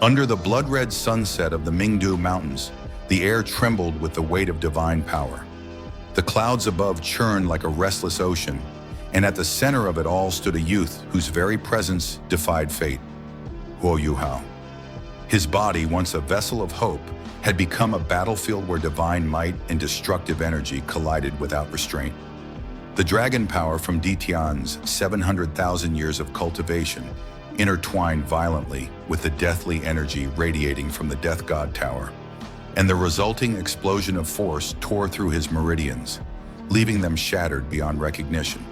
Under the blood-red sunset of the Mingdu Mountains, the air trembled with the weight of divine power. The clouds above churned like a restless ocean, and at the center of it all stood a youth whose very presence defied fate, Huo Yuhao. His body, once a vessel of hope, had become a battlefield where divine might and destructive energy collided without restraint. The dragon power from Tian's 700,000 years of cultivation intertwined violently with the deathly energy radiating from the Death God Tower, and the resulting explosion of force tore through his meridians, leaving them shattered beyond recognition.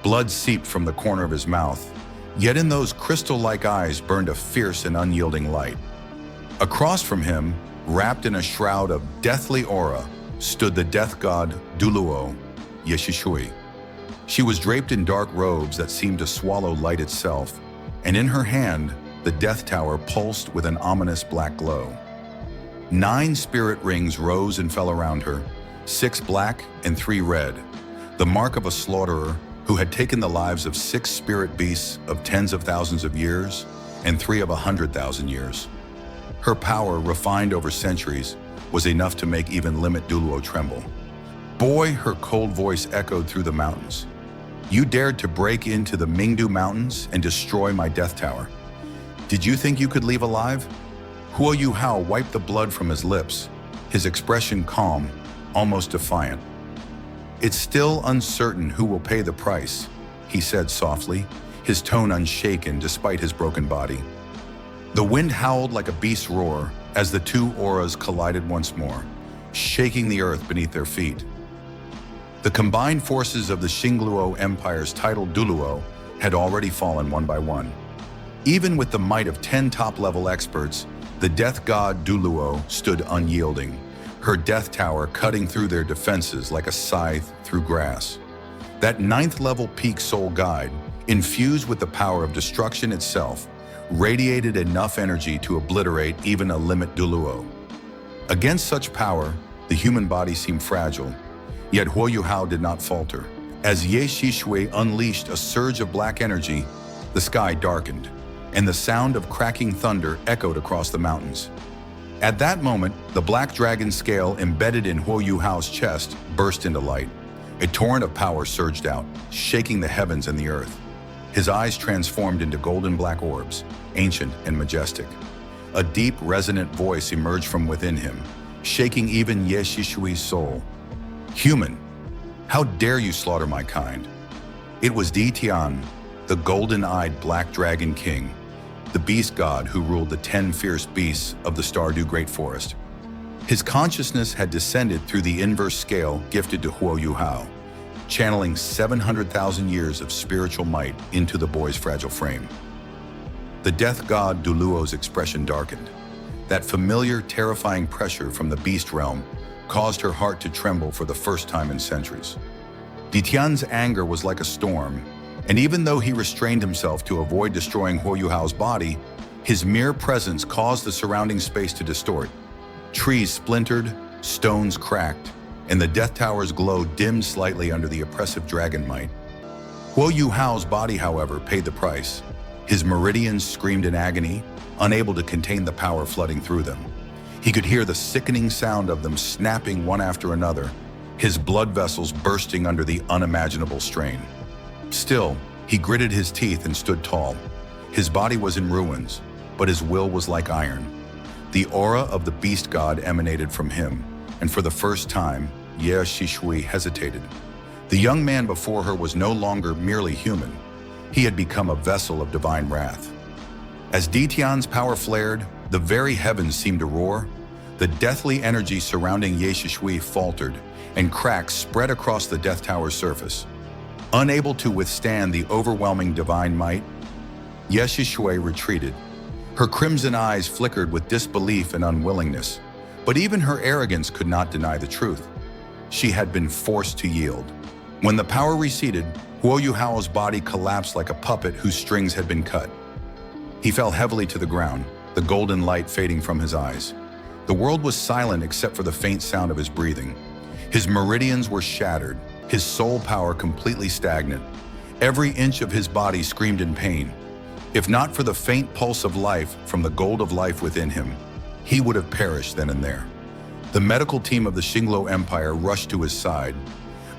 Blood seeped from the corner of his mouth, yet in those crystal-like eyes burned a fierce and unyielding light. Across from him, wrapped in a shroud of deathly aura, stood the Death God Douluo, Xishui. She was draped in dark robes that seemed to swallow light itself, and in her hand, the Death Tower pulsed with an ominous black glow. 9 spirit rings rose and fell around her, 6 black and 3 red, the mark of a slaughterer who had taken the lives of 6 spirit beasts of tens of thousands of years and 3 of 100,000 years. Her power, refined over centuries, was enough to make even Limit Douluo tremble. Boy, her cold voice echoed through the mountains. You dared to break into the Mingdu Mountains and destroy my Death Tower. Did you think you could leave alive? Huo Yuhao wiped the blood from his lips, his expression calm, almost defiant. It's still uncertain who will pay the price, he said softly, his tone unshaken despite his broken body. The wind howled like a beast's roar as the 2 auras collided once more, shaking the earth beneath their feet. The combined forces of the Xingluo Empire's title Douluo had already fallen one by one. Even with the might of 10 top-level experts, the Death God Douluo stood unyielding, her Death Tower cutting through their defenses like a scythe through grass. That 9th-level peak soul guide, infused with the power of destruction itself, radiated enough energy to obliterate even a Limit Douluo. Against such power, the human body seemed fragile, yet Huo Yuhao did not falter. As Xishui unleashed a surge of black energy, the sky darkened, and the sound of cracking thunder echoed across the mountains. At that moment, the black dragon scale embedded in Huo Yuhao's chest burst into light. A torrent of power surged out, shaking the heavens and the earth. His eyes transformed into golden black orbs, ancient and majestic. A deep, resonant voice emerged from within him, shaking even Xishui's soul. Human, how dare you slaughter my kind? It was Tian, the golden-eyed black dragon king, the beast god who ruled the 10 fierce beasts of the Stardew Great Forest. His consciousness had descended through the inverse scale gifted to Huo Yuhao, channeling 700,000 years of spiritual might into the boy's fragile frame. The Death God Douluo's expression darkened. That familiar, terrifying pressure from the beast realm caused her heart to tremble for the first time in centuries. Tian's anger was like a storm, and even though he restrained himself to avoid destroying Huo Yuhao's body, his mere presence caused the surrounding space to distort. Trees splintered, stones cracked, and the Death Tower's glow dimmed slightly under the oppressive dragon might. Huo Yuhao's body, however, paid the price. His meridians screamed in agony, unable to contain the power flooding through them. He could hear the sickening sound of them snapping one after another, his blood vessels bursting under the unimaginable strain. Still, he gritted his teeth and stood tall. His body was in ruins, but his will was like iron. The aura of the beast god emanated from him, and for the first time, Xishui hesitated. The young man before her was no longer merely human. He had become a vessel of divine wrath. As Tian's power flared, the very heavens seemed to roar. The deathly energy surrounding Xishui faltered, and cracks spread across the Death Tower's surface. Unable to withstand the overwhelming divine might, Xishui retreated. Her crimson eyes flickered with disbelief and unwillingness, but even her arrogance could not deny the truth. She had been forced to yield. When the power receded, Huo Yuhao's body collapsed like a puppet whose strings had been cut. He fell heavily to the ground, the golden light fading from his eyes. The world was silent except for the faint sound of his breathing. His meridians were shattered, his soul power completely stagnant. Every inch of his body screamed in pain. If not for the faint pulse of life from the gold of life within him, he would have perished then and there. The medical team of the Xingluo Empire rushed to his side,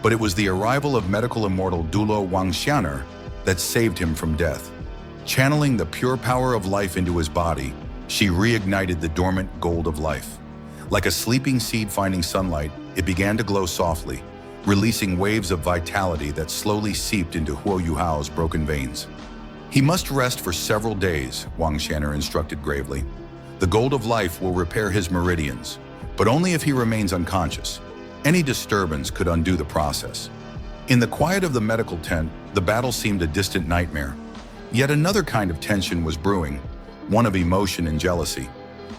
but it was the arrival of medical immortal Duoluo Wangxianer that saved him from death. Channeling the pure power of life into his body, she reignited the dormant gold of life. Like a sleeping seed finding sunlight, it began to glow softly, releasing waves of vitality that slowly seeped into Huo Yuhao's broken veins. He must rest for several days, Wangxianer instructed gravely. The gold of life will repair his meridians, but only if he remains unconscious. Any disturbance could undo the process. In the quiet of the medical tent, the battle seemed a distant nightmare. Yet another kind of tension was brewing, one of emotion and jealousy.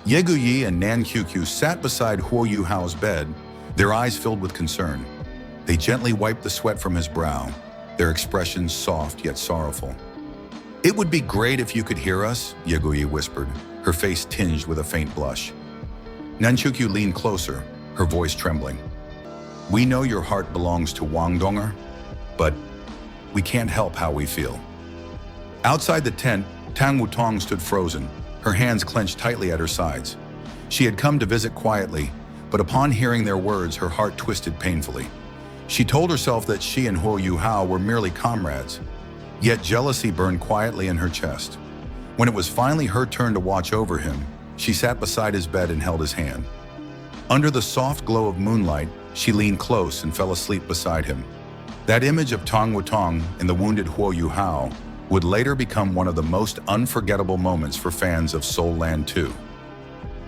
Ye Guyi and Nan Qiuqiu sat beside Huo Yuhao's bed, their eyes filled with concern. They gently wiped the sweat from his brow, their expressions soft yet sorrowful. "It would be great if you could hear us," Ye Guyi whispered, her face tinged with a faint blush. Nan Qiuqiu leaned closer, her voice trembling. "We know your heart belongs to Wang Donger, but we can't help how we feel." Outside the tent, Tang Wutong stood frozen, her hands clenched tightly at her sides. She had come to visit quietly, but upon hearing their words, her heart twisted painfully. She told herself that she and Huo Yuhao were merely comrades, yet jealousy burned quietly in her chest. When it was finally her turn to watch over him, she sat beside his bed and held his hand. Under the soft glow of moonlight, she leaned close and fell asleep beside him. That image of Tang Wutong and the wounded Huo Yuhao would later become one of the most unforgettable moments for fans of Soul Land 2.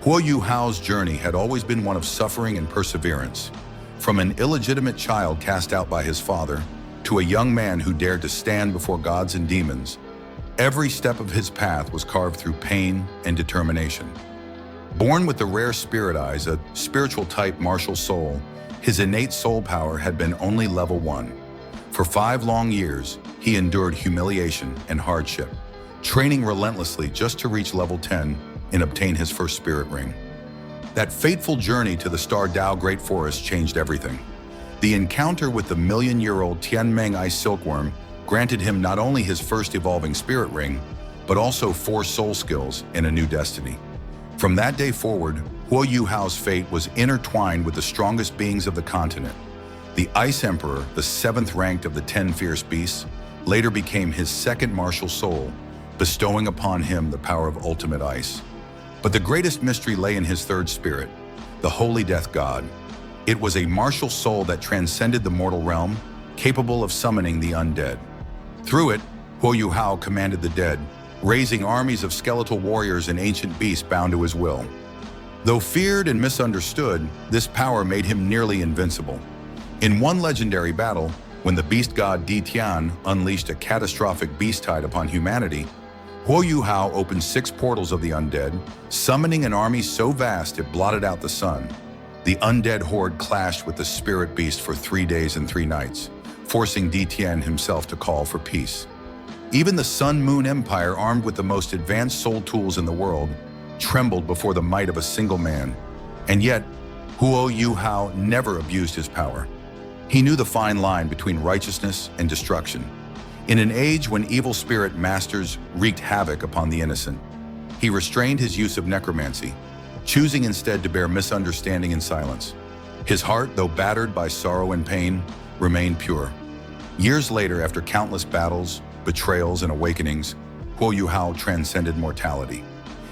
Huo Yuhao's journey had always been one of suffering and perseverance. From an illegitimate child cast out by his father, to a young man who dared to stand before gods and demons, every step of his path was carved through pain and determination. Born with the rare spirit eyes, a spiritual type martial soul, his innate soul power had been only level 1. For 5 long years, he endured humiliation and hardship, training relentlessly just to reach level 10 and obtain his first spirit ring. That fateful journey to the Star Dao Great Forest changed everything. The encounter with the million-year-old Tianmeng Ice Silkworm granted him not only his first evolving spirit ring, but also 4 soul skills and a new destiny. From that day forward, Huo Yuhao's fate was intertwined with the strongest beings of the continent. The Ice Emperor, the 7th ranked of the 10 fierce beasts, later became his second martial soul, bestowing upon him the power of ultimate ice. But the greatest mystery lay in his 3rd spirit, the Holy Death God. It was a martial soul that transcended the mortal realm, capable of summoning the undead. Through it, Huo Yuhao commanded the dead, raising armies of skeletal warriors and ancient beasts bound to his will. Though feared and misunderstood, this power made him nearly invincible. In one legendary battle, when the beast god Tian unleashed a catastrophic beast tide upon humanity, Huo Yuhao opened 6 portals of the undead, summoning an army so vast it blotted out the sun. The undead horde clashed with the spirit beast for 3 days and 3 nights, forcing Tian himself to call for peace. Even the Sun-Moon Empire, armed with the most advanced soul tools in the world, trembled before the might of a single man. And yet, Huo Yuhao never abused his power. He knew the fine line between righteousness and destruction. In an age when evil spirit masters wreaked havoc upon the innocent, he restrained his use of necromancy, choosing instead to bear misunderstanding in silence. His heart, though battered by sorrow and pain, remained pure. Years later, after countless battles, betrayals, and awakenings, Huo Yuhao transcended mortality.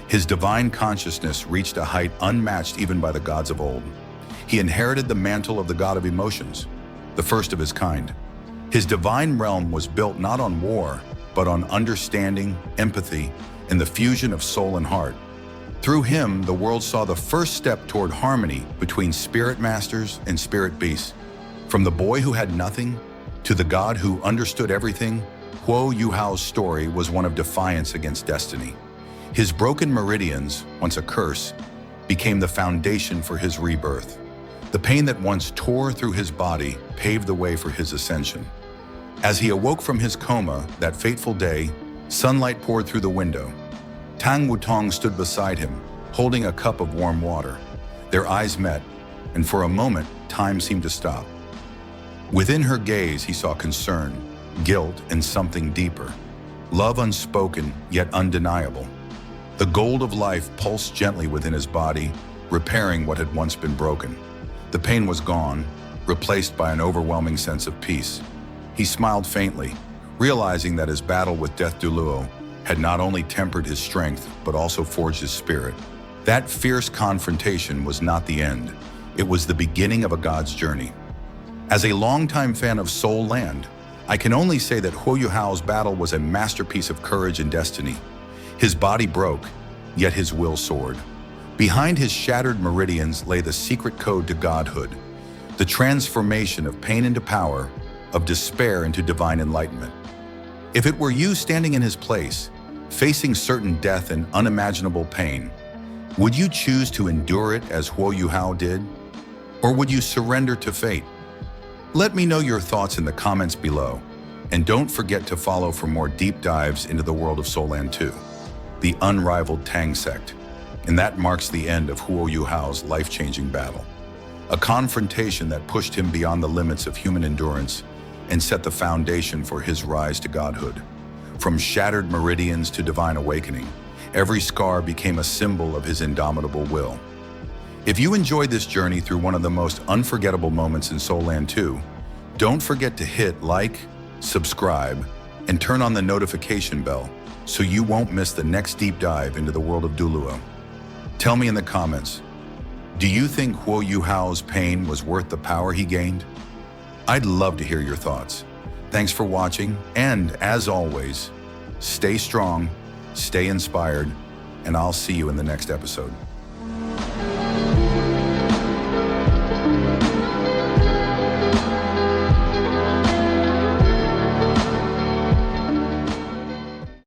His divine consciousness reached a height unmatched even by the gods of old. He inherited the mantle of the god of emotions, the first of his kind. His divine realm was built not on war, but on understanding, empathy, and the fusion of soul and heart. Through him, the world saw the first step toward harmony between spirit masters and spirit beasts. From the boy who had nothing to the god who understood everything, Huo Yuhao's story was one of defiance against destiny. His broken meridians, once a curse, became the foundation for his rebirth. The pain that once tore through his body paved the way for his ascension. As he awoke from his coma that fateful day, sunlight poured through the window. Tang Wutong stood beside him, holding a cup of warm water. Their eyes met, and for a moment, time seemed to stop. Within her gaze, he saw concern, guilt, and something deeper. love unspoken yet undeniable. The gold of life pulsed gently within his body, repairing what had once been broken. The pain was gone, replaced by an overwhelming sense of peace. He smiled faintly, realizing that his battle with Death Douluo had not only tempered his strength, but also forged his spirit. That fierce confrontation was not the end. It was the beginning of a god's journey. As a longtime fan of Soul Land, I can only say that Huo Yuhao's battle was a masterpiece of courage and destiny. His body broke, yet his will soared. Behind his shattered meridians lay the secret code to godhood, the transformation of pain into power, of despair into divine enlightenment. If it were you standing in his place, facing certain death and unimaginable pain, would you choose to endure it as Huo Yuhao did? Or would you surrender to fate? Let me know your thoughts in the comments below, and don't forget to follow for more deep dives into the world of Soul Land 2, the Unrivaled Tang Sect, and that marks the end of Huo Yuhao's life-changing battle. A confrontation that pushed him beyond the limits of human endurance and set the foundation for his rise to godhood. From shattered meridians to divine awakening, every scar became a symbol of his indomitable will. If you enjoyed this journey through one of the most unforgettable moments in Soul Land 2, don't forget to hit like, subscribe, and turn on the notification bell so you won't miss the next deep dive into the world of Douluo. Tell me in the comments, do you think Huo Yuhao's pain was worth the power he gained? I'd love to hear your thoughts. Thanks for watching, and as always, stay strong, stay inspired, and I'll see you in the next episode.